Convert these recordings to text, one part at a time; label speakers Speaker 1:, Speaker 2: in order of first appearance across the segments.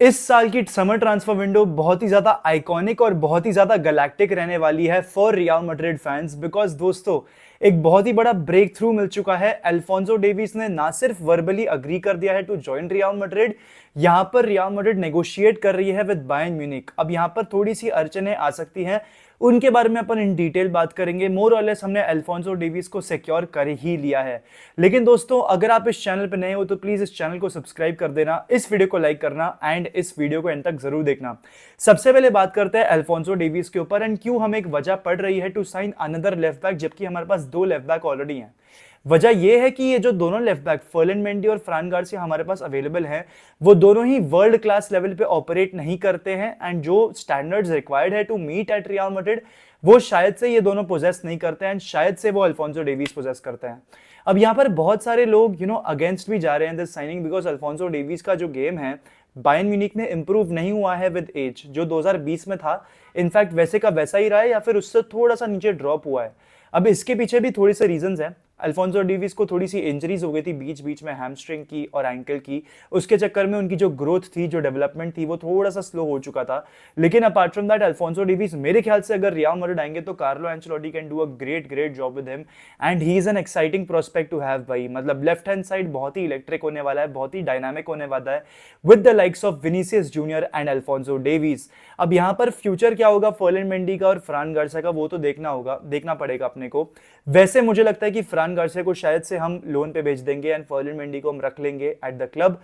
Speaker 1: इस साल की समर ट्रांसफर विंडो बहुत ही ज्यादा आइकॉनिक और बहुत ही ज्यादा गैलेक्टिक रहने वाली है for real Madrid fans because दोस्तों एक बहुत ही बड़ा ब्रेक थ्रू मिल चुका है। अल्फोंसो डेविस ने ना सिर्फ वर्बली अग्री कर दिया है टू जॉइन रियल मैड्रिड, यहां पर रियल मैड्रिड नेगोशिएट कर रही है विद बायर्न म्यूनिख। अब यहां पर थोड़ी सी अड़चनें आ सकती हैं, उनके बारे में अपन इन डिटेल बात करेंगे। मोर और लेस हमने अल्फोंसो डेविस को सिक्योर कर ही लिया है। लेकिन दोस्तों अगर आप इस चैनल पर नए हो तो प्लीज इस चैनल को सब्सक्राइब कर देना, इस वीडियो को लाइक करना एंड इस वीडियो को एंड तक जरूर देखना। सबसे पहले बात करते हैं अल्फोंसो डेविस के ऊपर एंड क्यों हमें एक वजह पड़ रही है to sign another left back, जबकि हमारे पास दो लेफ्ट बैक ऑलरेडी हैं। वजह यह है कि ये जो दोनों लेफ्ट बैक फर्लिन मेंडी और फ्रान गार्सिया हमारे पास अवेलेबल हैं, वो दोनों ही वर्ल्ड क्लास लेवल पे ऑपरेट नहीं करते हैं एंड जो स्टैंडर्ड्स रिक्वायर्ड है to meet at Real Madrid वो शायद से ये दोनों पोजेस नहीं करते हैं एंड शायद से वो अल्फोंसो डेविस पोजेस करते हैं। अब यहाँ पर बहुत सारे लोग अगेंस्ट भी जा रहे हैं this signing because Alfonso Davis का जो गेम है बायर्न म्यूनिख में इंप्रूव नहीं हुआ है विद एज। जो 2020 में था इनफैक्ट वैसे का वैसा ही रहा है या फिर उससे थोड़ा सा नीचे ड्रॉप हुआ है। अब इसके पीछे भी थोड़ी से रीजंस हैं। अल्फोंसो डेविस को थोड़ी सी इंजरीज हो गई थी बीच बीच में, हैमस्ट्रिंग की और एंकल की। उसके चक्कर में उनकी जो ग्रोथ थी, जो डेवलपमेंट थी, वो थोड़ा सा स्लो हो चुका था। लेकिन apart from that Alphonso Davies मेरे ख्याल से अगर रियल मैड्रिड आएंगे तो Carlo Ancelotti can do a great job with him and he is an exciting prospect to have भाई। मतलब लेफ्ट हैंड साइड बहुत ही इलेक्ट्रिक होने वाला है, बहुत ही डायनामिक होने वाला है with the likes of Vinicius junior and Alfonso Davis. अब यहाँ पर फ्यूचर क्या होगा फर्लिन मेंडी का और फ्रान गार्सिया का वो तो देखना पड़ेगा अपने को। वैसे मुझे लगता है कि फ्रान गार्सिया को शायद से हम लोन पे भेज देंगे एंड फर्लिन मेंडी को हम रख लेंगे एट द क्लब।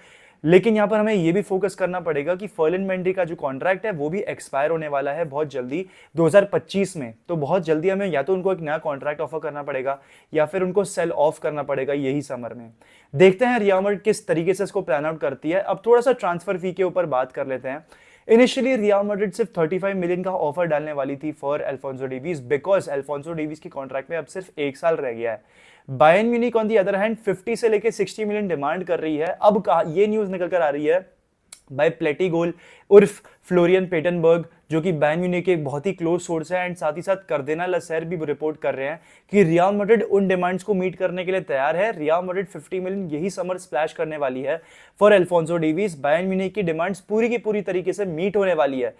Speaker 1: लेकिन यहां पर हमें यह भी फोकस करना पड़ेगा कि फर्लिन मेंडी का जो कॉन्ट्रैक्ट है वो भी एक्सपायर होने वाला है बहुत जल्दी 2025 में। तो बहुत जल्दी हमें या तो उनको एक नया कॉन्ट्रैक्ट ऑफर करना पड़ेगा या फिर उनको सेल ऑफ करना पड़ेगा यही समर में। देखते हैं रियल मैड्रिड किस तरीके से इसको प्लान आउट करती है। अब थोड़ा सा ट्रांसफर फी के ऊपर बात कर लेते हैं। इनिशियली रियल मैड्रिड सिर्फ 35 मिलियन का ऑफर डालने वाली थी for Alfonso Davis because Alfonso Davis की कॉन्ट्रैक्ट में अब सिर्फ 1 साल रह गया है। Bayern Munich on the other hand 50 से लेके 60 मिलियन डिमांड कर रही है। अब ये न्यूज निकल कर आ रही है बाय प्लेटी गोल उर्फ फ्लोरियन पेटनबर्ग, जो कि बायर्न म्यूनिख के एक बहुत ही क्लोज सोर्स है एंड साथ ही साथ कार्डिनल लसैर भी रिपोर्ट कर रहे हैं कि रियल मैड्रिड उन डिमांड्स को मीट करने के लिए तैयार है। रियल मैड्रिड 50 मिलियन यही समर स्प्लैश करने वाली है for Alfonso Davis. Bayern Munich की डिमांड्स पूरी की पूरी तरीके से मीट होने वाली है।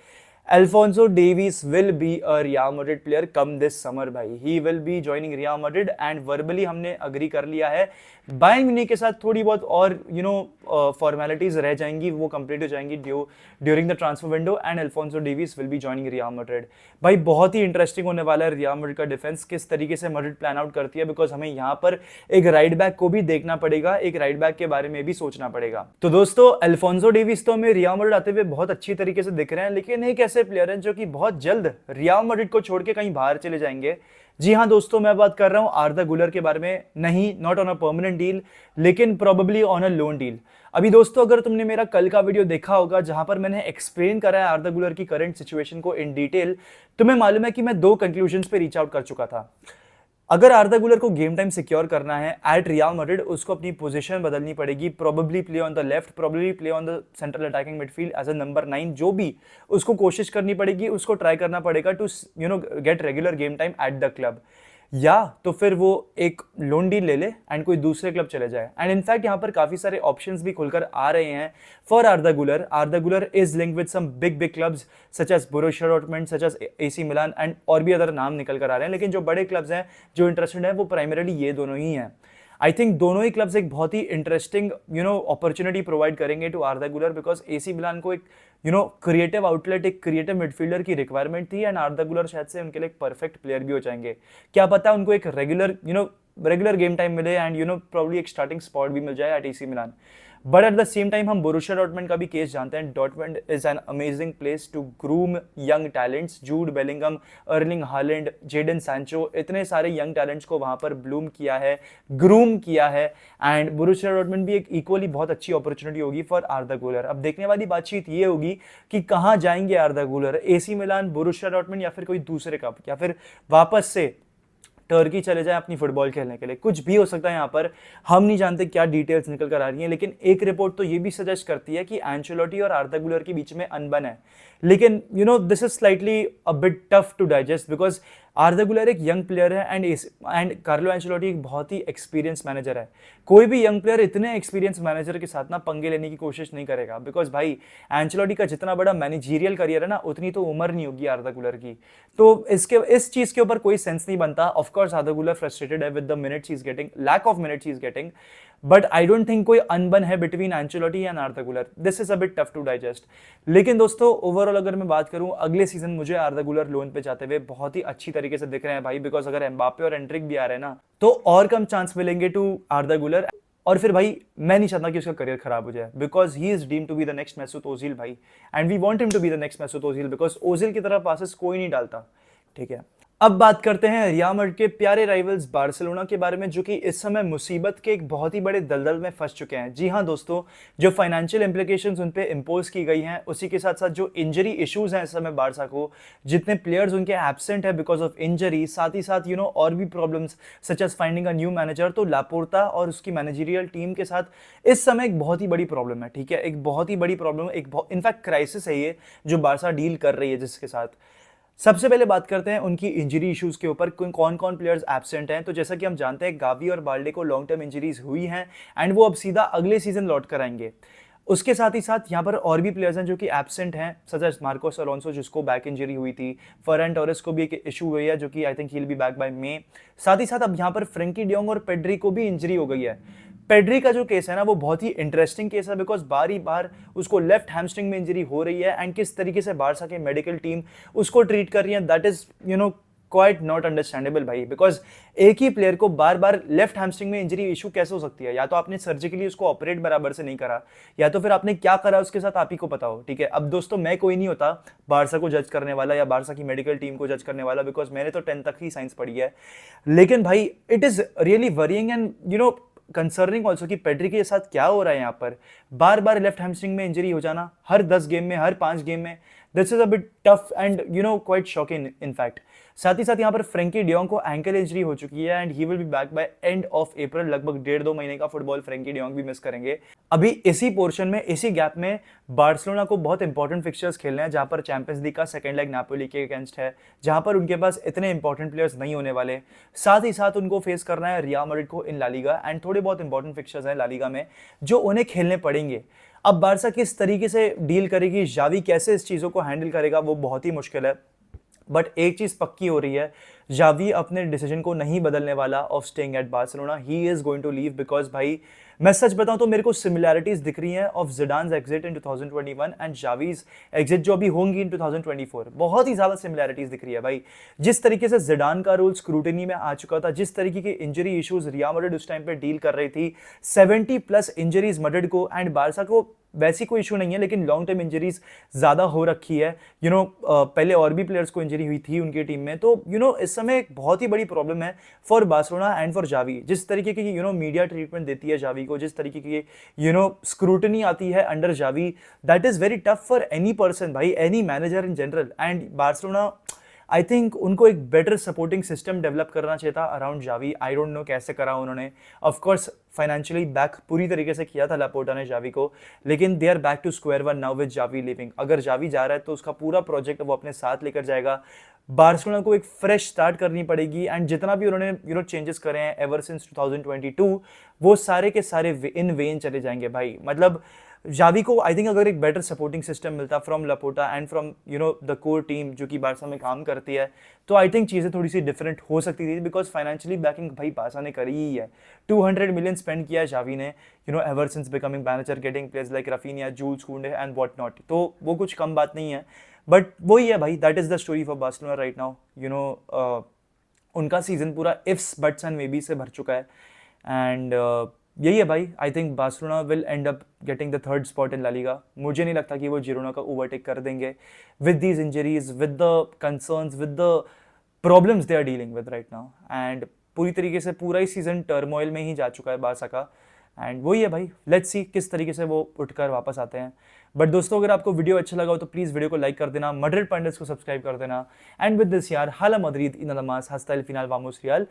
Speaker 1: Alphonso Davies will be a Real Madrid player come this summer भाई। He will be joining Real Madrid and verbally हमने अग्री कर लिया है। बायर्न म्यूनिख के साथ थोड़ी बहुत और फॉर्मेलिटीज रह जाएंगी, वो कंप्लीट हो जाएंगी during the transfer window and Alfonso Davis will be joining real Madrid. भाई बहुत ही इंटरेस्टिंग होने वाला है रियल मैड्रिड का डिफेंस किस तरीके से मैड्रिड प्लान आउट करती है बिकॉज हमें यहाँ पर एक राइट बैक को भी देखना पड़ेगा, एक राइट बैक के बारे में भी सोचना पड़ेगा। तो दोस्तों अल्फोंसो डेविस तो हमें रियल मैड्रिड आते हुए बहुत अच्छी तरीके से दिख रहे हैं, लेकिन एक ऐसे प्लेयर हैं जो कि बहुत जल्द रियल मैड्रिड को छोड़ के कहीं बाहर चले जाएंगे। जी हाँ दोस्तों, मैं बात कर रहा हूं आर्दा गुलर के बारे में। नहीं, not on a permanent deal लेकिन probably on a loan deal. अभी दोस्तों अगर तुमने मेरा कल का वीडियो देखा होगा जहां पर मैंने एक्सप्लेन करा है आर्दा गुलर की करंट सिचुएशन को इन डिटेल, तुम्हें मालूम है कि मैं 2 कंक्लूजन्स पे रीच आउट कर चुका था। अगर आर्दा गुलर को गेम टाइम सिक्योर करना है एट रियल मैड्रिड, उसको अपनी पोजीशन बदलनी पड़ेगी। Probably play on the left, probably play on the central attacking midfield as a number 9, जो भी उसको कोशिश करनी पड़ेगी, उसको ट्राई करना पड़ेगा to get regular game time at the club. या तो फिर वो एक लोन डील ले ले एंड कोई दूसरे क्लब चले जाए। एंड इनफैक्ट यहाँ पर काफी सारे ऑप्शंस भी खुलकर आ रहे हैं for आर्दा Guler. Arda Guler is linked with some big clubs such as Borussia Dortmund, such as AC Milan and और भी अदर नाम निकल कर आ रहे हैं। लेकिन जो बड़े क्लब्स हैं जो इंटरेस्टेड हैं वो प्राइमरीली ये दोनों ही हैं। आई थिंक दोनों ही क्लब्स एक बहुत ही इंटरेस्टिंग अपॉर्चुनिटी प्रोवाइड करेंगे टू आर्दा गुलर बिकॉज एसी मिलान को एक क्रिएटिव आउटलेट, एक क्रिएटिव मिडफील्डर की रिक्वायरमेंट थी एंड आर्दा गुलर शायद से उनके लिए एक परफेक्ट प्लेयर भी हो जाएंगे। क्या पता उनको एक रेगुलर गेम टाइम मिले एंड प्रॉब्ली एक स्टार्टिंग स्पॉट भी मिल जाए at AC Milan. But at the same time हम बोरुसिया डॉर्टमुंड का भी केस जानते हैं। Dortmund is an amazing place to groom young talents. Jude Bellingham, Erling Haaland, Jadon Sancho, इतने सारे यंग टैलेंट्स को वहां पर ब्लूम किया है, ग्रूम किया है एंड बोरुसिया डॉर्टमुंड भी एक इक्वली बहुत अच्छी अपॉर्चुनिटी होगी फॉर आर्दा गुलर। अब देखने वाली बातचीत ये होगी कि कहाँ जाएंगे आर्दा गुलर, एसी मिलान, बोरुसिया डॉर्टमुंड या फिर कोई दूसरे कप, या फिर वापस से टर्की चले जाए अपनी फुटबॉल खेलने के लिए। कुछ भी हो सकता है यहाँ पर, हम नहीं जानते क्या डिटेल्स निकल कर आ रही हैं। लेकिन एक रिपोर्ट तो ये भी सजेस्ट करती है कि एंचेलोटी और आर्दा गुलर के बीच में अनबन है। लेकिन this is slightly a bit tough to digest because Arda Guler एक यंग प्लेयर है एंड कार्लो एंचेलोटी एक बहुत ही एक्सपीरियंस मैनेजर है। कोई भी यंग प्लेयर इतने एक्सपीरियंस मैनेजर के साथ ना पंगे लेने की कोशिश नहीं करेगा, बिकॉज भाई एंचेलोटी का जितना बड़ा मैनेजीरियल करियर है ना, उतनी तो उम्र नहीं होगी आर्दा गुलर की। तो इस चीज के ऊपर कोई सेंस नहीं बनता। ऑफ कोर्स आर्दा गुलर फ्रस्ट्रेटेड है with the minutes he is getting, lack of minutes he is getting, but I don't think कोई अनबन है between Ancelotti and Arda Guler. This is a bit tough to digest. लेकिन दोस्तों overall अगर मैं बात करूं, अगले सीजन मुझे आर्दा गुलर लोन पे जाते हुए बहुत ही अच्छी तरीके से दिख रहे हैं भाई, बिकॉज अगर एम्बापे और एंड्रिक भी आ रहे हैं ना, तो और कम चांस मिलेंगे टू आर्दा गुलर। और फिर भाई मैं नहीं चाहता कि उसका करियर खराब हो जाए, because he is deem to be the next Mesut Ozil भाई, and we want him to be the next Mesut Ozil, because Ozil की तरह पासेस कोई नहीं डालता। ठीक है, अब बात करते हैं रियल मैड्रिड के प्यारे राइवल्स बार्सिलोना के बारे में, जो कि इस समय मुसीबत के एक बहुत ही बड़े दलदल में फंस चुके हैं। जी हाँ दोस्तों, जो फाइनेंशियल इंप्लीकेशंस उन पे इंपोज की गई हैं, उसी के साथ साथ जो इंजरी इश्यूज हैं इस समय बारसा को, जितने प्लेयर्स उनके एब्सेंट है बिकॉज ऑफ इंजरी, साथ ही साथ और भी problems such as finding a new manager, तो लापोर्ता और उसकी मैनेजरियल टीम के साथ इस समय एक बहुत ही बड़ी प्रॉब्लम है। ठीक है, एक बहुत ही बड़ी प्रॉब्लम, एक इनफैक्ट क्राइसिस है ये जो बारसा डील कर रही है, जिसके साथ सबसे पहले बात करते हैं उनकी इंजरी इश्यूज के ऊपर, कौन कौन प्लेयर्स एब्सेंट हैं। तो जैसा कि हम जानते हैं गावी और बाल्डे को लॉन्ग टर्म इंजरीज हुई हैं एंड वो अब सीधा अगले सीजन लौट कर आएंगे। उसके साथ ही साथ यहाँ पर और भी प्लेयर्स हैं जो कि एब्सेंट हैं, सच एज मार्कोस अलोंसो जिसको बैक इंजरी हुई थी, फरहान टोरेस को भी एक इशू हुई है जो कि I think he will be back by May. साथ ही साथ अब यहाँ पर फ्रेंकी डियोंग और पेड्री को भी इंजरी हो गई है। पेड्री का जो केस है ना, वो बहुत ही इंटरेस्टिंग केस है, बिकॉज बार ही बार उसको लेफ्ट हैमस्ट्रिंग में इंजरी हो रही है एंड किस तरीके से बारसा के मेडिकल टीम उसको ट्रीट कर रही है, that is quite not understandable भाई, बिकॉज एक ही प्लेयर को बार बार लेफ्ट हैमस्ट्रिंग में इंजरी इशू कैसे हो सकती है? या तो आपने सर्जिकली उसको ऑपरेट बराबर से नहीं करा, या तो फिर आपने क्या करा उसके साथ आप ही को पता हो। ठीक है, अब दोस्तों मैं कोई नहीं होता बारसा को जज करने वाला या बारसा की मेडिकल टीम को जज करने वाला, बिकॉज मैंने तो 10 तक ही साइंस पढ़ी है। लेकिन भाई it is really worrying and concerning also कि पेड्री के साथ क्या हो रहा है यहाँ पर, बार बार लेफ्ट हैमस्ट्रिंग में इंजरी हो जाना हर 10 गेम में, हर 5 गेम में। This is a bit tough and quite shocking in fact. साथ ही साथ यहाँ पर फ्रेंकी डियोंग को एंकल इंजरी हो चुकी है and he will be back bye end of April. लगभग 1.5-2 महीने का फुटबॉल फ्रेंकी डियोंग भी मिस करेंगे। अभी इसी पोर्शन में, इसी गैप में बार्सिलोना को बहुत इंपॉर्टेंट फिक्चर्स खेलने हैं, जहां पर चैंपियंस लीग का सेकंड लेग नापोली के अगेंस्ट है, जहां पर उनके पास इतने इंपॉर्टेंट प्लेयर्स नहीं होने वाले। साथ ही साथ उनको फेस करना है रियल मैड्रिड को इन ला लीगा, एंड थोड़े बहुत इंपॉर्टेंट फिक्चर्स हैं ला लीगा में जो उन्हें खेलने पड़ेंगे। अब बारसा किस तरीके से डील करेगी, जावी कैसे इस चीजों को हैंडल करेगा, वो बहुत ही मुश्किल है। बट एक चीज पक्की हो रही है, जावी अपने डिसीजन को नहीं बदलने वाला of staying at Barcelona. He is going to leave, because भाई मैं सच बताऊं तो मेरे को सिमिलैरिटीज दिख रही हैं of Zidane's exit in 2021 and Xavi's exit जो अभी होंगी इन 2024। बहुत ही ज्यादा सिमिलैरिटीज दिख रही है भाई। जिस तरीके से जिडान का रोल स्क्रूटिनी में आ चुका था, जिस तरीके के इंजरी इश्यूज रियल मैड्रिड उस टाइम पे डील कर रही थी, 70+ इंजरीज मैड्रिड को, एंड बारसा को वैसी कोई इशू नहीं है लेकिन लॉन्ग टर्म इंजरीज ज्यादा हो रखी है। पहले और भी प्लेयर्स को इंजरी हुई थी उनकी टीम में, तो इस समय एक बहुत ही बड़ी प्रॉब्लम है for Barcelona and for Xavi. जिस तरीके की मीडिया ट्रीटमेंट देती है जावी को, जिस तरीके की स्क्रूटनी आती है under Xavi, that is very tough for any person भाई, any manager in general. And Barcelona I think उनको एक बेटर सपोर्टिंग सिस्टम डेवलप करना चाहिए था around Xavi. I don't know कैसे करा उन्होंने। ऑफकोर्स फाइनेंशियली बैक पूरी तरीके से किया था लापोर्टा ने जावी को, लेकिन they are back to square one now with Xavi living. अगर जावी जा रहा है तो उसका पूरा प्रोजेक्ट वो अपने साथ लेकर जाएगा। बार्सिलोना को एक फ्रेश स्टार्ट करनी पड़ेगी, एंड जितना भी उन्होंने चेंजेस करे हैं एवर सिंस 2022, वो सारे के सारे इन वेन चले जाएंगे भाई। मतलब जावी को आई थिंक अगर एक बेटर सपोर्टिंग सिस्टम मिलता from Laporta and from the core team जो कि बारसा में काम करती है, तो आई थिंक चीज़ें थोड़ी सी डिफरेंट हो सकती थी, बिकॉज फाइनेंशियली बैकिंग भाई बारसा ने करी ही है। 200 मिलियन स्पेंड किया है जावी ने ever since becoming manager, getting players like Raphinha, Jules Kounde and what not. तो वो कुछ कम बात नहीं है, बट वही है भाई, that is the story for Barcelona right now. उनका सीजन पूरा इफ्स बट्स एंड मेबी से भर चुका है, एंड यही है भाई। I think Barcelona will end up getting the 3rd spot in La Liga. मुझे नहीं लगता कि वो जिरोना का ओवरटेक कर देंगे with these injuries, with the concerns, with the problems they are dealing with right now. And पूरी तरीके से पूरा ही सीजन टर्मोइल में ही जा चुका है बारसा का, एंड वही है भाई, लेट्स सी किस तरीके से वो उठकर वापस आते हैं। बट दोस्तों अगर आपको वीडियो अच्छा लगा हो तो प्लीज़ वीडियो को लाइक कर देना, मैड्रिड पंडित्स को सब्सक्राइब कर देना, एंड विद दिस यार हाला मद्रिद इन द मास हस्ता एल फिनाल वामोस रियल।